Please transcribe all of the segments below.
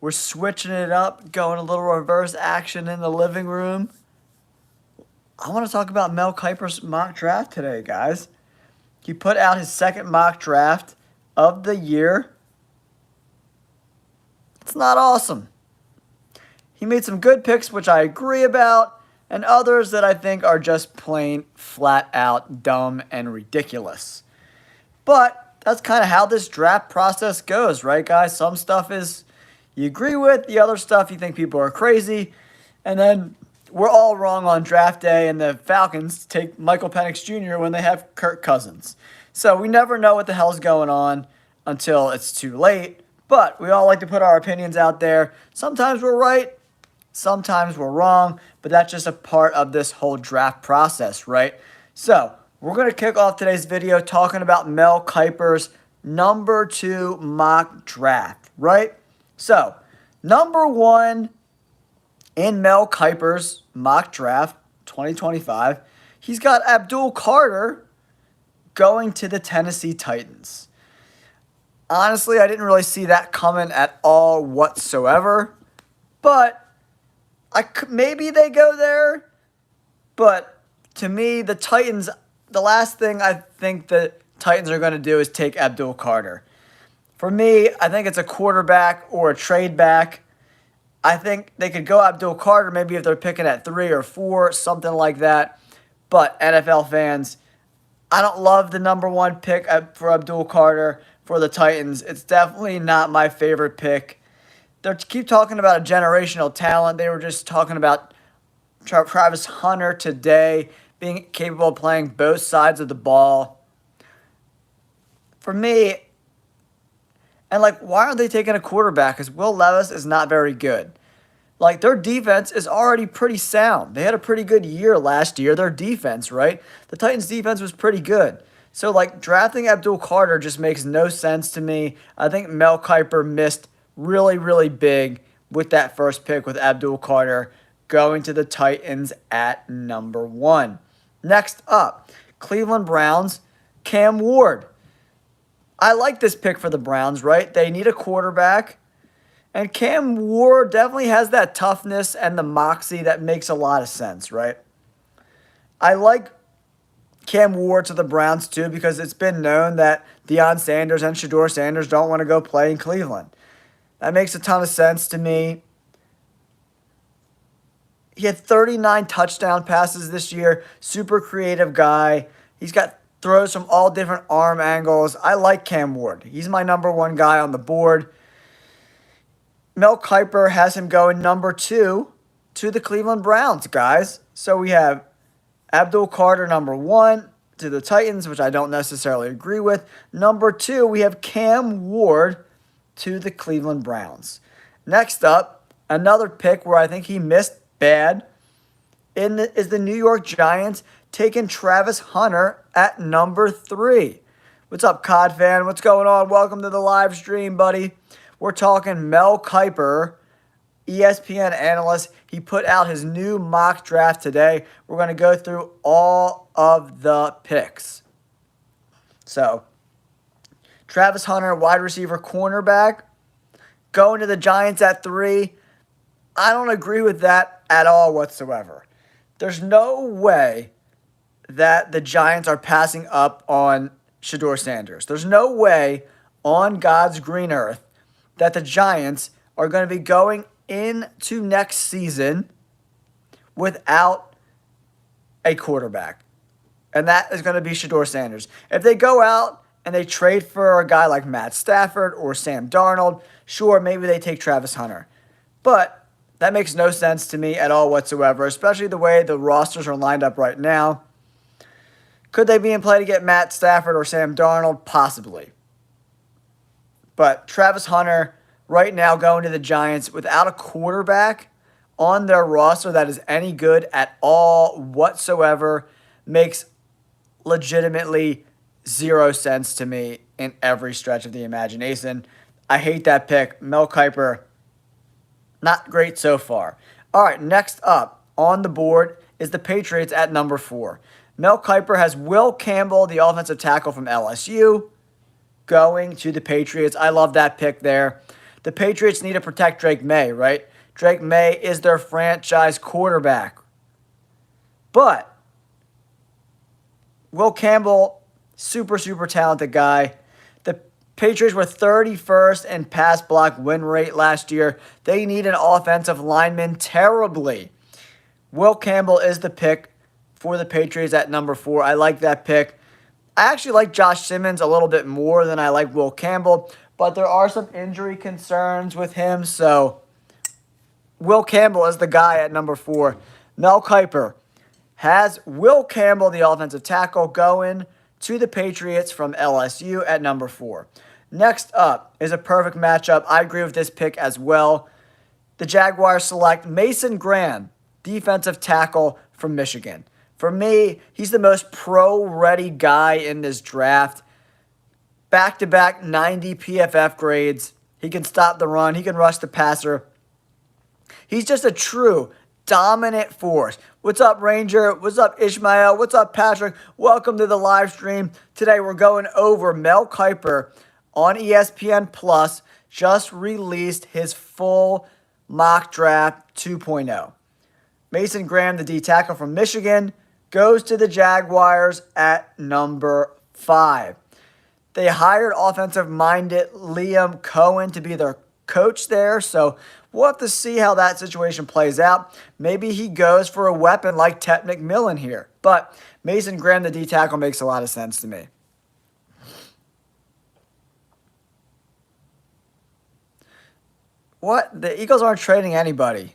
We're switching it up, going a little reverse action in the living room. I want to talk about Mel Kiper's mock draft today, guys. He put out his second mock draft of the year. It's not awesome. He made some good picks, which I agree about, and others that I think are just plain flat out dumb and ridiculous. But that's kind of how this draft process goes, right, guys? Some stuff is you agree with, the other stuff you think people are crazy, and then we're all wrong on draft day, and the Falcons take Michael Penix Jr. when they have Kirk Cousins. So we never know what the hell's going on until it's too late, but we all like to put our opinions out there. Sometimes we're right, sometimes we're wrong, but that's just a part of this whole draft process, right? So we're going to kick off today's video talking about Mel Kiper's number 2 mock draft, right? So, number 1 in Mel Kiper's mock draft 2025, he's got Abdul Carter going to the Tennessee Titans. Honestly, I didn't really see that coming at all whatsoever, but maybe they go there. But to me, the Titans, the last thing I think the Titans are going to do is take Abdul Carter. For me, I think it's a quarterback or a trade back. I think they could go Abdul Carter maybe if they're picking at 3 or 4, something like that. But NFL fans, I don't love the number 1 pick for Abdul Carter for the Titans. It's definitely not my favorite pick. They keep talking about a generational talent. They were just talking about Travis Hunter today being capable of playing both sides of the ball. For me, and why aren't they taking a quarterback? Because Will Levis is not very good. Their defense is already pretty sound. They had a pretty good year last year, their defense, right? The Titans' defense was pretty good. So, drafting Abdul Carter just makes no sense to me. I think Mel Kiper missed really, really big with that first pick with Abdul Carter going to the Titans at number 1. Next up, Cleveland Browns, Cam Ward. I like this pick for the Browns, right? They need a quarterback. And Cam Ward definitely has that toughness and the moxie that makes a lot of sense, right? I like Cam Ward to the Browns too because it's been known that Deion Sanders and Shedeur Sanders don't want to go play in Cleveland. That makes a ton of sense to me. He had 39 touchdown passes this year. Super creative guy. He's got throws from all different arm angles. I like Cam Ward. He's my number 1 guy on the board. Mel Kiper has him going number 2 to the Cleveland Browns, guys. So we have Abdul Carter number 1 to the Titans, which I don't necessarily agree with. Number 2, we have Cam Ward to the Cleveland Browns. Next up, another pick where I think he missed bad is the New York Giants taking Travis Hunter at number 3. What's up, COD fan? What's going on? Welcome to the live stream, buddy. We're talking Mel Kiper, ESPN analyst. He put out his new mock draft today. We're going to go through all of the picks. So, Travis Hunter, wide receiver, cornerback, going to the Giants at 3. I don't agree with that at all whatsoever. There's no way that the Giants are passing up on Shedeur Sanders. There's no way on God's green earth that the Giants are going to be going into next season without a quarterback. And that is going to be Shedeur Sanders. If they go out and they trade for a guy like Matt Stafford or Sam Darnold, sure, maybe they take Travis Hunter. But that makes no sense to me at all whatsoever, especially the way the rosters are lined up right now. Could they be in play to get Matt Stafford or Sam Darnold? Possibly. But Travis Hunter right now going to the Giants without a quarterback on their roster that is any good at all whatsoever makes legitimately 0 sense to me in every stretch of the imagination. I hate that pick. Mel Kiper, not great so far. All right, next up on the board is the Patriots at number 4. Mel Kiper has Will Campbell, the offensive tackle from LSU, going to the Patriots. I love that pick there. the Patriots need to protect Drake May, right? Drake May is their franchise quarterback. But Will Campbell, super, super talented guy. The Patriots were 31st in pass block win rate last year. They need an offensive lineman terribly. Will Campbell is the pick for the Patriots at number 4. I like that pick. I actually like Josh Simmons a little bit more than I like Will Campbell, but there are some injury concerns with him, so Will Campbell is the guy at number 4. Mel Kiper has Will Campbell, the offensive tackle, going to the Patriots from LSU at number 4. Next up is a perfect matchup. I agree with this pick as well. The Jaguars select Mason Graham, defensive tackle from Michigan. For me, he's the most pro-ready guy in this draft. Back-to-back 90 PFF grades. He can stop the run. He can rush the passer. He's just a true dominant force. What's up, Ranger? What's up, Ishmael? What's up, Patrick? Welcome to the live stream. Today we're going over Mel Kiper on ESPN Plus. Just released his full mock draft 2.0. Mason Graham, the D tackle from Michigan, goes to the Jaguars at number 5. They hired offensive-minded Liam Cohen to be their coach there, so we'll have to see how that situation plays out. Maybe he goes for a weapon like Ted McMillan here, but Mason Graham, the D tackle, makes a lot of sense to me. What? The Eagles aren't trading anybody.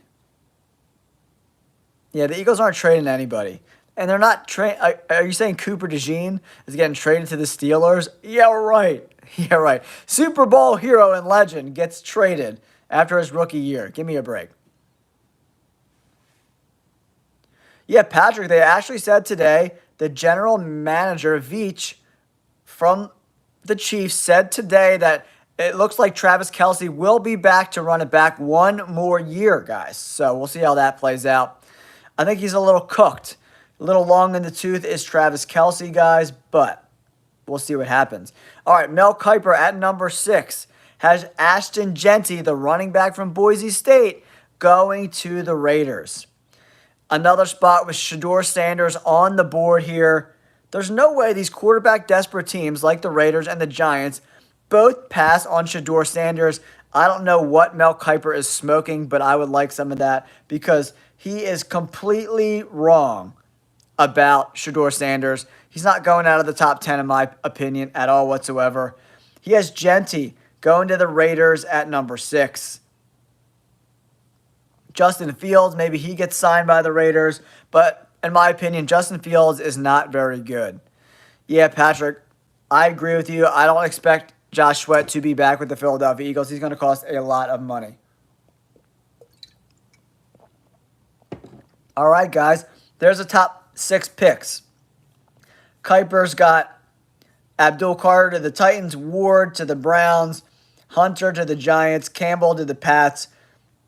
Yeah, the Eagles aren't trading anybody. And they're not trading. Are you saying Cooper DeJean is getting traded to the Steelers? Yeah, right. Yeah, right. Super Bowl hero and legend gets traded after his rookie year. Give me a break. Yeah, Patrick, they actually said today, the general manager, Veach, from the Chiefs, said today that it looks like Travis Kelce will be back to run it back one more year, guys. So we'll see how that plays out. I think he's a little cooked. A little long in the tooth is Travis Kelce, guys, but we'll see what happens. All right, Mel Kiper at number 6 has Ashton Jeanty, the running back from Boise State, going to the Raiders. Another spot with Shedeur Sanders on the board here. There's no way these quarterback-desperate teams like the Raiders and the Giants both pass on Shedeur Sanders. I don't know what Mel Kiper is smoking, but I would like some of that because he is completely wrong about Shedeur Sanders. He's not going out of the top 10 in my opinion at all whatsoever. He has Jeanty going to the Raiders at number 6. Justin Fields, maybe he gets signed by the Raiders, but in my opinion, Justin Fields is not very good. Yeah, Patrick, I agree with you. I don't expect Josh Sweat to be back with the Philadelphia Eagles. He's going to cost a lot of money. All right, guys, there's the top 6 picks. Kiper's got Abdul Carter to the Titans, Ward to the Browns, Hunter to the Giants, Campbell to the Pats,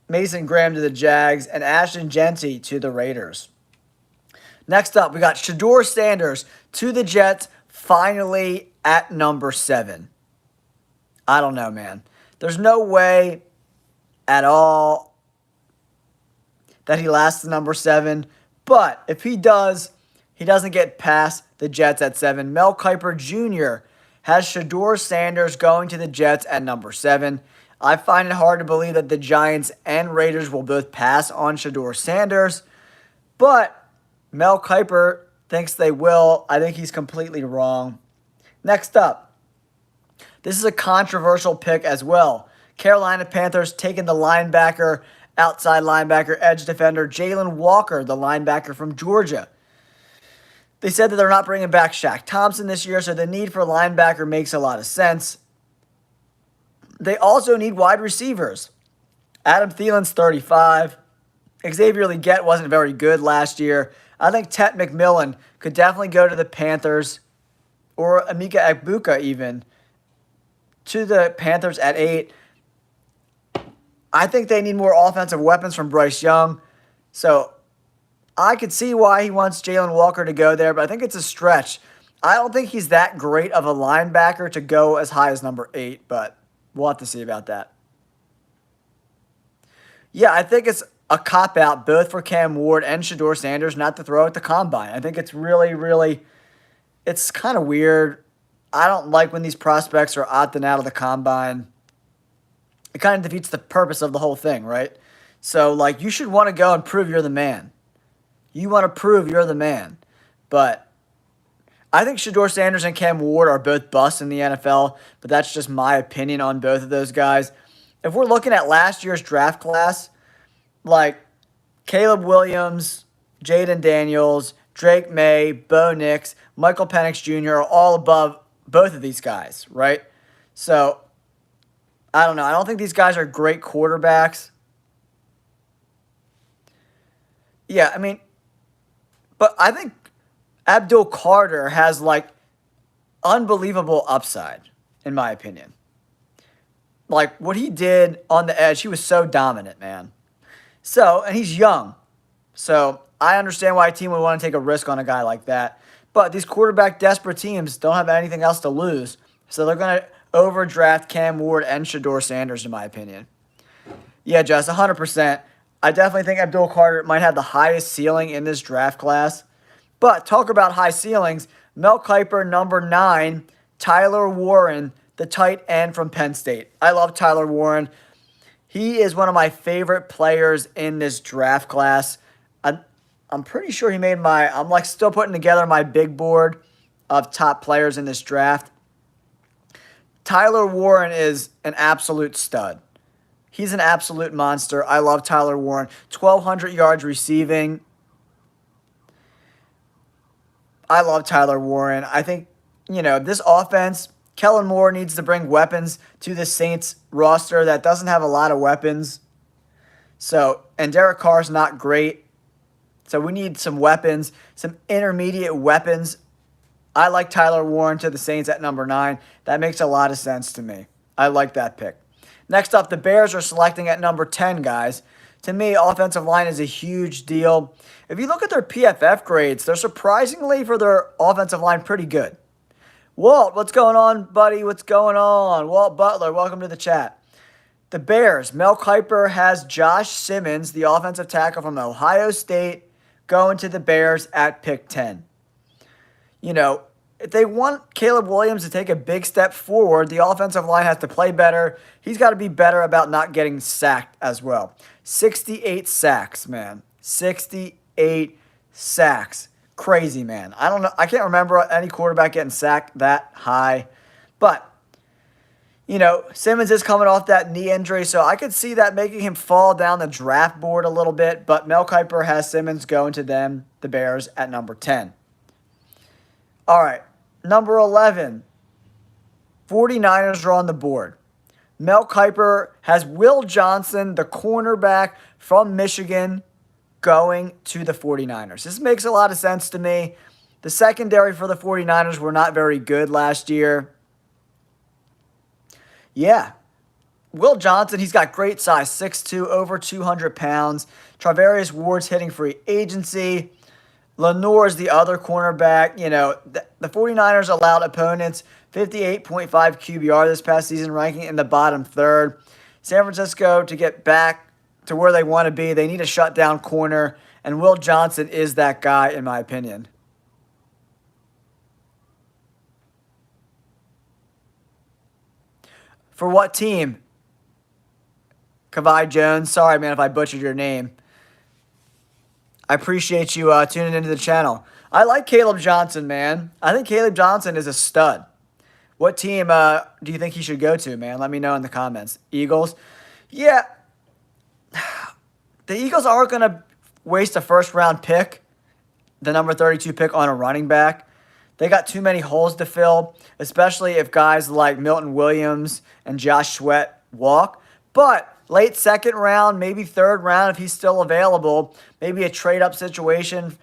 Mason Graham to the Jags, and Ashton Jeanty to the Raiders. Next up, we got Shedeur Sanders to the Jets, finally at number 7. I don't know, man. There's no way at all that he lasts the number 7. But if he does, he doesn't get past the Jets at 7. Mel Kiper Jr. has Shedeur Sanders going to the Jets at number 7. I find it hard to believe that the Giants and Raiders will both pass on Shedeur Sanders. But Mel Kiper thinks they will. I think he's completely wrong. Next up, this is a controversial pick as well. Carolina Panthers taking the linebacker, outside linebacker, edge defender, Jalen Walker, the linebacker from Georgia. They said that they're not bringing back Shaq Thompson this year, so the need for linebacker makes a lot of sense. They also need wide receivers. Adam Thielen's 35. Xavier Legette wasn't very good last year. I think Ted McMillan could definitely go to the Panthers, or Emeka Egbuka even, to the Panthers at 8. I think they need more offensive weapons from Bryce Young. So I could see why he wants Jalen Walker to go there, but I think it's a stretch. I don't think he's that great of a linebacker to go as high as number 8, but we'll have to see about that. Yeah, I think it's a cop-out both for Cam Ward and Shador Sanders not to throw at the combine. I think it's really, really, it's kind of weird. I don't like when these prospects are opting out of the combine. It kind of defeats the purpose of the whole thing, right? So, like, you should want to go and prove you're the man. You want to prove you're the man. But I think Shador Sanders and Cam Ward are both busts in the NFL, but that's just my opinion on both of those guys. If we're looking at last year's draft class, like Caleb Williams, Jaden Daniels, Drake May, Bo Nix, Michael Penix Jr. are all above both of these guys, right? So, I don't know. I don't think these guys are great quarterbacks. Yeah, I mean, but I think Abdul Carter has like unbelievable upside, in my opinion. Like what he did on the edge, he was so dominant, man. So, and he's young. So I understand why a team would want to take a risk on a guy like that. But these quarterback desperate teams don't have anything else to lose. So they're going to overdraft Cam Ward and Shador Sanders, in my opinion. Yeah, Jess, 100%. I definitely think Abdul Carter might have the highest ceiling in this draft class. But talk about high ceilings. Mel Kiper, number 9. Tyler Warren, the tight end from Penn State. I love Tyler Warren. He is one of my favorite players in this draft class. I'm pretty sure he made I'm like still putting together my big board of top players in this draft. Tyler Warren is an absolute stud. He's an absolute monster. I love Tyler Warren. 1,200 yards receiving. I love Tyler Warren. I think, this offense, Kellen Moore needs to bring weapons to the Saints roster that doesn't have a lot of weapons. So, and Derek Carr's not great. So we need some weapons, some intermediate weapons. I like Tyler Warren to the Saints at number 9. That makes a lot of sense to me. I like that pick. Next up, the Bears are selecting at number 10, guys. To me, offensive line is a huge deal. If you look at their PFF grades, they're surprisingly, for their offensive line, pretty good. Walt, what's going on, buddy? What's going on? Walt Butler, welcome to the chat. The Bears, Mel Kiper has Josh Simmons, the offensive tackle from Ohio State, going to the Bears at pick 10. If they want Caleb Williams to take a big step forward, the offensive line has to play better. He's got to be better about not getting sacked as well. 68 sacks, man. 68 sacks. Crazy, man. I don't know. I can't remember any quarterback getting sacked that high. But, Simmons is coming off that knee injury, so I could see that making him fall down the draft board a little bit. But Mel Kiper has Simmons going to them, the Bears, at number 10. All right, number 11. 49ers are on the board. Mel Kiper has Will Johnson, the cornerback from Michigan, going to the 49ers. This makes a lot of sense to me. The secondary for the 49ers were not very good last year. Yeah. Will Johnson, he's got great size, 6'2", over 200 pounds. Travarius Ward's hitting free agency. Lenore is the other cornerback. The 49ers allowed opponents 58.5 QBR this past season, ranking in the bottom third. San Francisco, to get back to where they want to be, they need a shutdown corner, and Will Johnson is that guy, in my opinion. For what team? Kavai Jones. Sorry, man, if I butchered your name. I appreciate you tuning into the channel. I like Caleb Johnson, man. I think Caleb Johnson is a stud. What team do you think he should go to, man? Let me know in the comments. Eagles? Yeah. The Eagles aren't going to waste a first-round pick, the number 32 pick, on a running back. They got too many holes to fill, especially if guys like Milton Williams and Josh Sweat walk. But late second round, maybe third round, if he's still available, maybe a trade-up situation,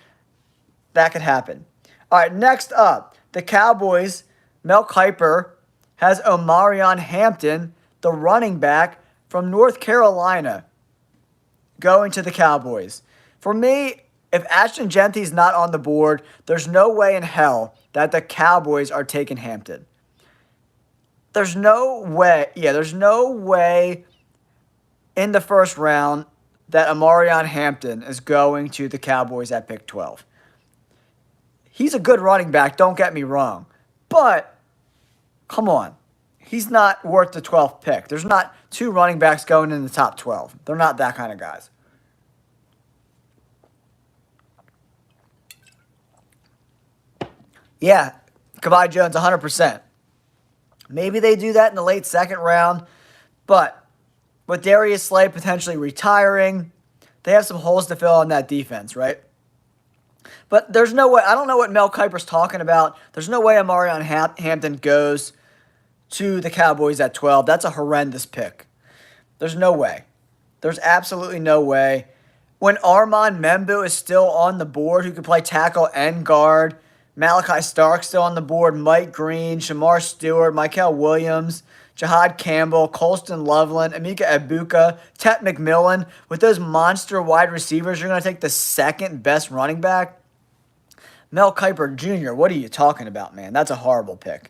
that could happen. All right, next up, the Cowboys. Mel Kiper has Omarion Hampton, the running back from North Carolina, going to the Cowboys. For me, if Ashton Genty's not on the board, there's no way in hell that the Cowboys are taking Hampton. There's no way. Yeah, there's no way in the first round that Amarion Hampton is going to the Cowboys at pick 12. He's a good running back, don't get me wrong. But, come on. He's not worth the 12th pick. There's not two running backs going in the top 12. They're not that kind of guys. Yeah, Kavai Jones, 100%. Maybe they do that in the late second round, but with Darius Slay potentially retiring, they have some holes to fill on that defense, right? But there's no way, I don't know what Mel Kiper's talking about. There's no way Amarion Hampton goes to the Cowboys at 12. That's a horrendous pick. There's no way. There's absolutely no way. When Armand Membu is still on the board, who could play tackle and guard, Malachi Stark still on the board, Mike Green, Shamar Stewart, Mykel Williams, Jahad Campbell, Colston Loveland, Emeka Egbuka, Tet McMillan. With those monster wide receivers, you're going to take the second best running back? Mel Kiper Jr., what are you talking about, man? That's a horrible pick.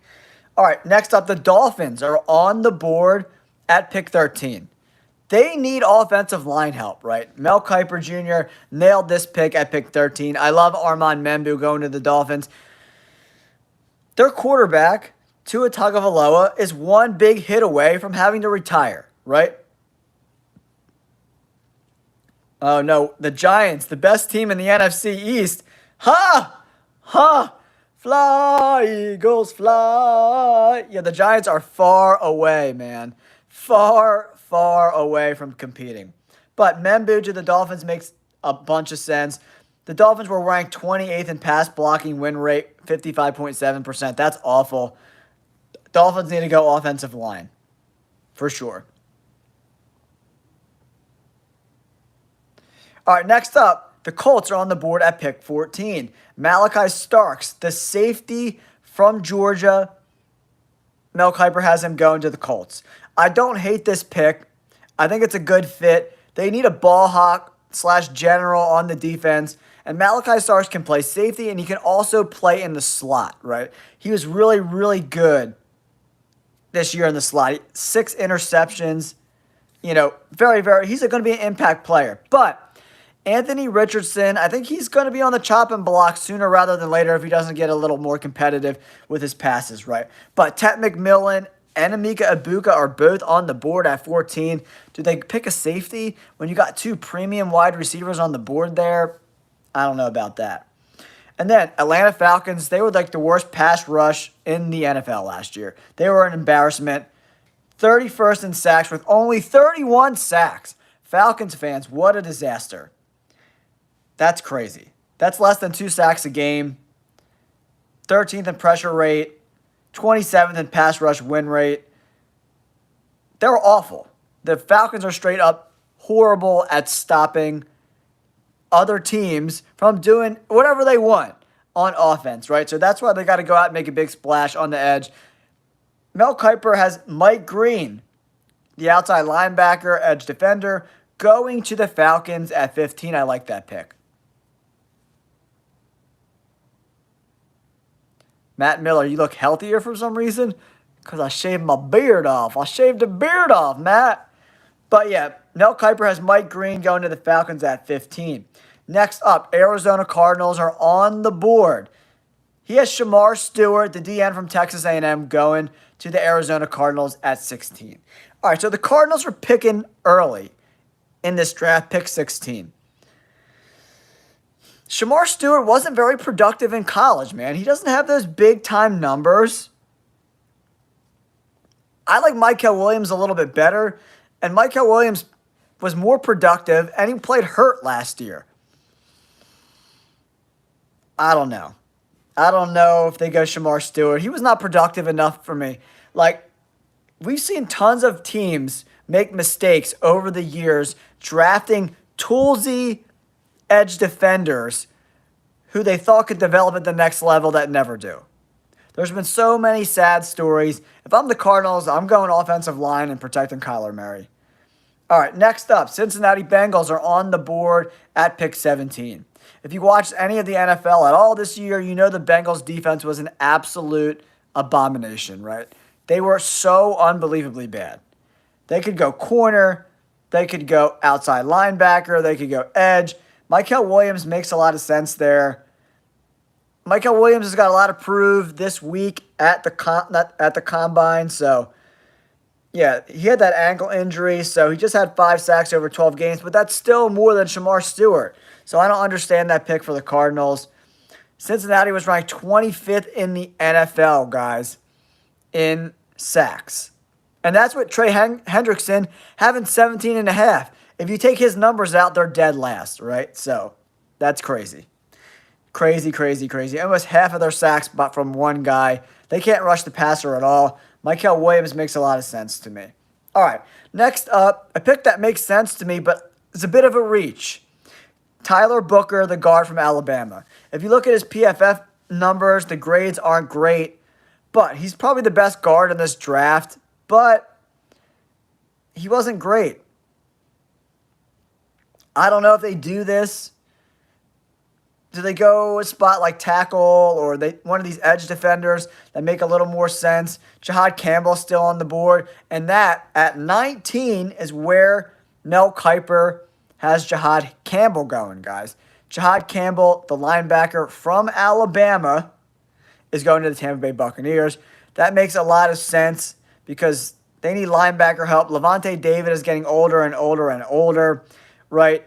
All right, next up, the Dolphins are on the board at pick 13. They need offensive line help, right? Mel Kiper Jr. nailed this pick at pick 13. I love Armand Membu going to the Dolphins. Their quarterback, Tua Tagovailoa, is one big hit away from having to retire, right? Oh, no. The Giants, the best team in the NFC East. Ha! Ha! Fly, Eagles, fly. Yeah, the Giants are far away, man. Far away from competing. But Membu to the Dolphins makes a bunch of sense. The Dolphins were ranked 28th in pass blocking win rate, 55.7%. That's awful. Dolphins need to go offensive line, for sure. All right, next up, the Colts are on the board at pick 14. Malachi Starks, the safety from Georgia. Mel Kiper has him going to the Colts. I don't hate this pick. I think it's a good fit. They need a ball hawk / general on the defense. And Malachi Starks can play safety, and he can also play in the slot, right? He was really, really good this year in the slot. 6 interceptions. You know, he's going to be an impact player. But Anthony Richardson, I think he's going to be on the chopping block sooner rather than later if he doesn't get a little more competitive with his passes, right? But Tet McMillan and Emeka Egbuka are both on the board at 14. Do they pick a safety when you got 2 premium wide receivers on the board there? I don't know about that. And then Atlanta Falcons, they were like the worst pass rush in the NFL last year. They were an embarrassment. 31st in sacks with only 31 sacks. Falcons fans, what a disaster. That's crazy. That's less than 2 sacks a game. 13th in pressure rate. 27th in pass rush win rate. They're awful. The Falcons are straight up horrible at stopping other teams from doing whatever they want on offense, right? So that's why they got to go out and make a big splash on the edge. Mel Kiper has Mike Green, the outside linebacker, edge defender, going to the Falcons at 15. I like that pick. Matt Miller, you look healthier for some reason? Because I shaved my beard off. I shaved the beard off, Matt. But yeah, Mel Kiper has Mike Green going to the Falcons at 15. Next up, Arizona Cardinals are on the board. He has Shamar Stewart, the DN from Texas A&M, going to the Arizona Cardinals at 16. All right, so the Cardinals are picking early in this draft, pick 16. Shamar Stewart wasn't very productive in college, man. He doesn't have those big-time numbers. I like Mykel Williams a little bit better, and Mykel Williams was more productive, and he played hurt last year. I don't know. I don't know if they go Shamar Stewart. He was not productive enough for me. Like, we've seen tons of teams make mistakes over the years drafting toolsy edge defenders who they thought could develop at the next level that never do. There's been so many sad stories. If I'm the Cardinals, I'm going offensive line and protecting Kyler Murray. All right, next up, Cincinnati Bengals are on the board at pick 17. If you watched any of the NFL at all this year, you know the Bengals defense was an absolute abomination, right? They were so unbelievably bad. They could go corner, They could go outside linebacker. They could go edge. Michael Williams makes a lot of sense there. Michael Williams has got a lot to prove this week at the combine. So, yeah, he had that ankle injury, so he just had 5 sacks over 12 games, but that's still more than Shamar Stewart. So I don't understand that pick for the Cardinals. Cincinnati was ranked 25th in the NFL, guys, in sacks. And that's with Trey Hendrickson having 17 and a half. If you take his numbers out, they're dead last, right? So that's crazy. Crazy. Almost half of their sacks but from one guy. They can't rush the passer at all. Michael Williams makes a lot of sense to me. All right, next up, a pick that makes sense to me, but it's a bit of a reach. Tyler Booker, the guard from Alabama. If you look at his PFF numbers, the grades aren't great, but he's probably the best guard in this draft, but he wasn't great. I don't know if they do this. Do they go a spot like tackle or one of these edge defenders that make a little more sense? Jahad Campbell's still on the board, and that at 19 is where Mel Kiper has Jahad Campbell going, guys. Jahad Campbell, the linebacker from Alabama, is going to the Tampa Bay Buccaneers. That makes a lot of sense because they need linebacker help. Levante David is getting older and older, right?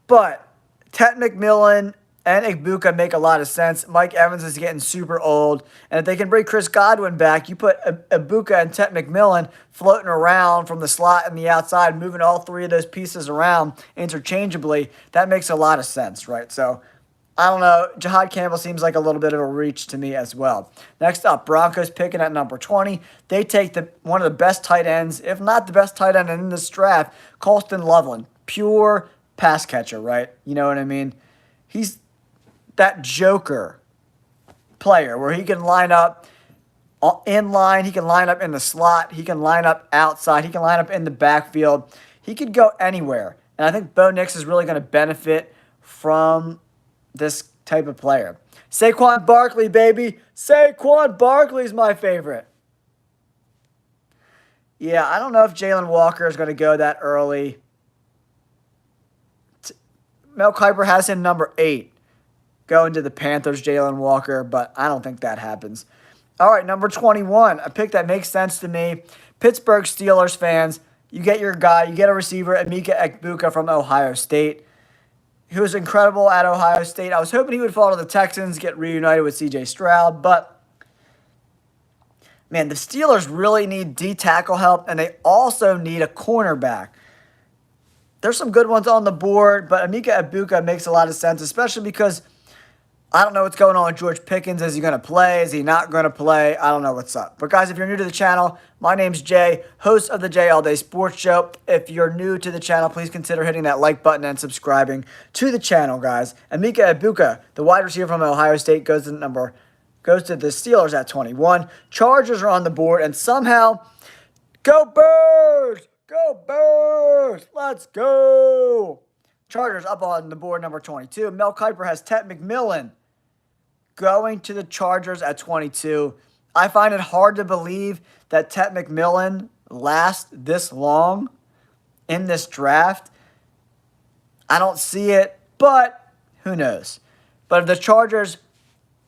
But Ted McMillan and Ibuka make a lot of sense. Mike Evans is getting super old. And if they can bring Chris Godwin back, you put Ibuka and Ted McMillan floating around from the slot and the outside, moving all three of those pieces around interchangeably. That makes a lot of sense, right? So, I don't know. Jahad Campbell seems like a little bit of a reach to me as well. Next up, Broncos picking at number 20. They take one of the best tight ends, if not the best tight end in this draft, Colston Loveland. Pure pass catcher, right? You know what I mean? He's that joker player where he can line up in line, he can line up in the slot, he can line up outside, he can line up in the backfield. He could go anywhere. And I think Bo Nix is really going to benefit from this type of player. Saquon Barkley, baby. Saquon Barkley's my favorite. Yeah, I don't know if Jalen Walker is going to go that early. Mel Kiper has him number 8. Going to the Panthers, Jalen Walker, but I don't think that happens. All right, number 21, a pick that makes sense to me. Pittsburgh Steelers fans, you get your guy, you get a receiver, Emeka Egbuka from Ohio State. He was incredible at Ohio State. I was hoping he would fall to the Texans, get reunited with C.J. Stroud, but man, the Steelers really need D-tackle help, and they also need a cornerback. There's some good ones on the board, but Emeka Egbuka makes a lot of sense, especially because I don't know what's going on with George Pickens. Is he going to play? Is he not going to play? I don't know what's up. But guys, if you're new to the channel, my name's Jay, host of the Jay All Day Sports Show. If you're new to the channel, please consider hitting that like button and subscribing to the channel, guys. Emeka Egbuka, the wide receiver from Ohio State, goes to the Steelers at 21. Chargers are on the board, and somehow, go Birds! Go Birds! Let's go! Chargers up on the board, number 22. Mel Kiper has Ted McMillan going to the Chargers at 22. I find it hard to believe that Ted McMillan lasts this long in this draft. I don't see it, but who knows? But if the Chargers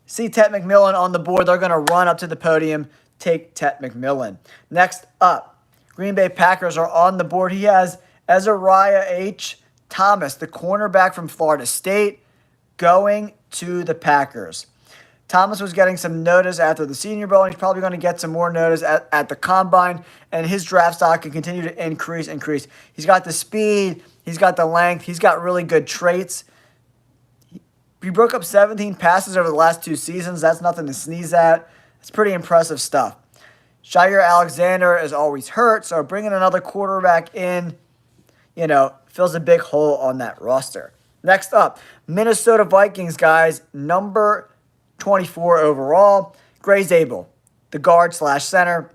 see Ted McMillan on the board, they're going to run up to the podium, take Ted McMillan. Next up, Green Bay Packers are on the board. He has Ezariah H. Thomas, the cornerback from Florida State, going to the Packers. Thomas was getting some notice after the Senior Bowl, and he's probably going to get some more notice at the Combine, and his draft stock can continue to increase. He's got the speed, he's got the length, he's got really good traits. He broke up 17 passes over the last 2 seasons. That's nothing to sneeze at. It's pretty impressive stuff. Jair Alexander is always hurt, so bringing another quarterback in, fills a big hole on that roster. Next up, Minnesota Vikings, guys, number 24 overall. Gray Zabel, the guard/center.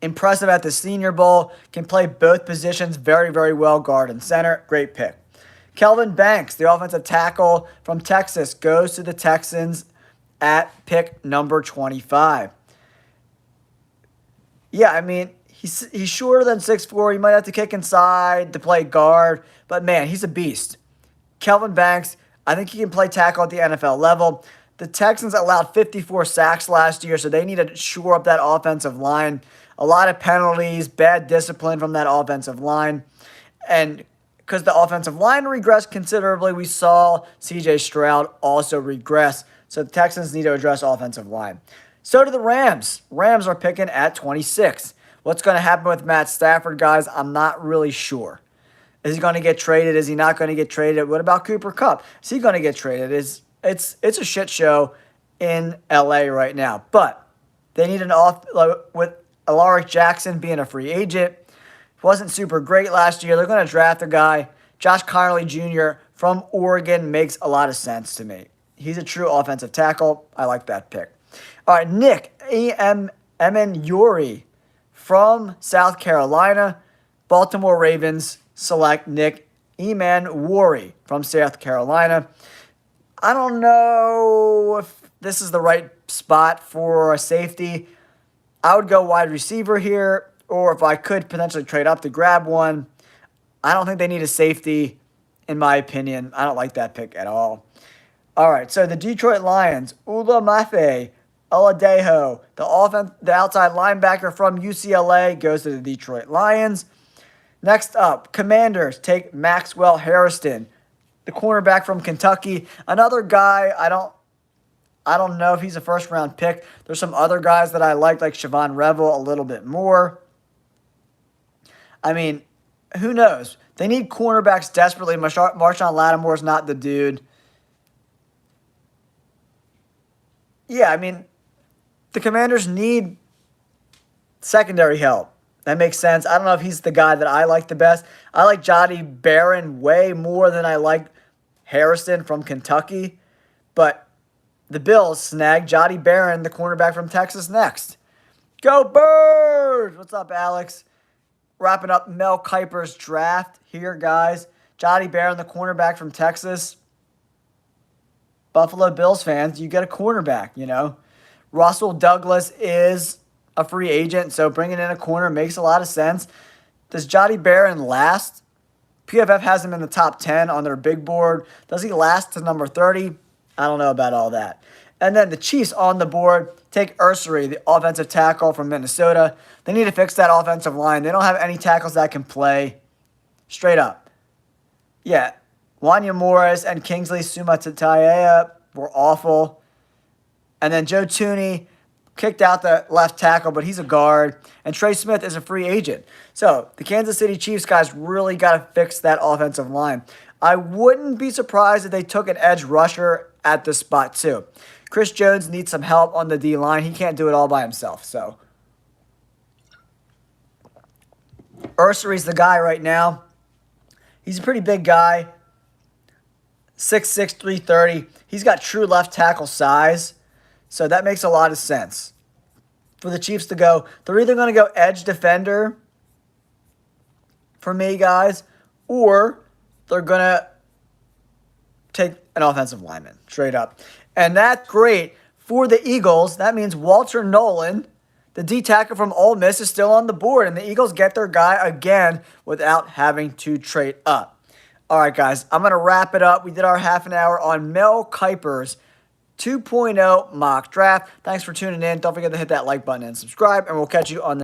Impressive at the Senior Bowl. Can play both positions very, very well, guard and center. Great pick. Kelvin Banks, the offensive tackle from Texas, goes to the Texans at pick number 25. Yeah, He's shorter than 6'4". You might have to kick inside to play guard. But, man, he's a beast. Kelvin Banks, I think he can play tackle at the NFL level. The Texans allowed 54 sacks last year, so they need to shore up that offensive line. A lot of penalties, bad discipline from that offensive line. And because the offensive line regressed considerably, we saw C.J. Stroud also regress. So the Texans need to address offensive line. So do the Rams. Rams are picking at 26. What's going to happen with Matt Stafford, guys? I'm not really sure. Is he going to get traded? Is he not going to get traded? What about Cooper Kupp? Is he going to get traded? It's a shit show in LA right now. But they need with Alaric Jackson being a free agent. Wasn't super great last year. They're going to draft a guy. Josh Connolly Jr. from Oregon makes a lot of sense to me. He's a true offensive tackle. I like that pick. All right, Nick Emmanwori from South Carolina. Baltimore Ravens select Nick Emmanwori from South Carolina. I don't know if this is the right spot for a safety. I would go wide receiver here, or if I could potentially trade up to grab one. I don't think they need a safety, in my opinion. I don't like that pick at all. All right, so the Detroit Lions, Olamafe Oladejo, the outside linebacker from UCLA, goes to the Detroit Lions. Next up, Commanders take Maxwell Harrison, the cornerback from Kentucky. Another guy, I don't know if he's a first-round pick. There's some other guys that I like Siobhan Revel a little bit more. I mean, who knows? They need cornerbacks desperately. Marshawn Lattimore's not the dude. Yeah, I mean, the Commanders need secondary help. That makes sense. I don't know if he's the guy that I like the best. I like Jody Barron way more than I like Harrison from Kentucky. But the Bills snag Jody Barron, the cornerback from Texas, next. Go Birds! What's up, Alex? Wrapping up Mel Kiper's draft here, guys. Jody Barron, the cornerback from Texas. Buffalo Bills fans, you get a cornerback, you know. Russell Douglas is a free agent, so bringing in a corner makes a lot of sense. Does Jody Barron last? PFF has him in the top 10 on their big board. Does he last to number 30? I don't know about all that. And then the Chiefs on the board take Ursery, the offensive tackle from Minnesota. They need to fix that offensive line. They don't have any tackles that can play. Straight up. Yeah, Wanya Morris and Kingsley Sumatataia were awful. And then Joe Tooney kicked out the left tackle, but he's a guard. And Trey Smith is a free agent. So the Kansas City Chiefs guys really got to fix that offensive line. I wouldn't be surprised if they took an edge rusher at this spot too. Chris Jones needs some help on the D-line. He can't do it all by himself. So Ursery's the guy right now. He's a pretty big guy. 6'6", 330. He's got true left tackle size. So that makes a lot of sense for the Chiefs to go. They're either going to go edge defender for me, guys, or they're going to take an offensive lineman straight up. And that's great for the Eagles. That means Walter Nolan, the D tackle from Ole Miss, is still on the board. And the Eagles get their guy again without having to trade up. All right, guys, I'm going to wrap it up. We did our half an hour on Mel Kiper's 2.0 mock draft. Thanks for tuning in. Don't forget to hit that like button and subscribe, and we'll catch you on the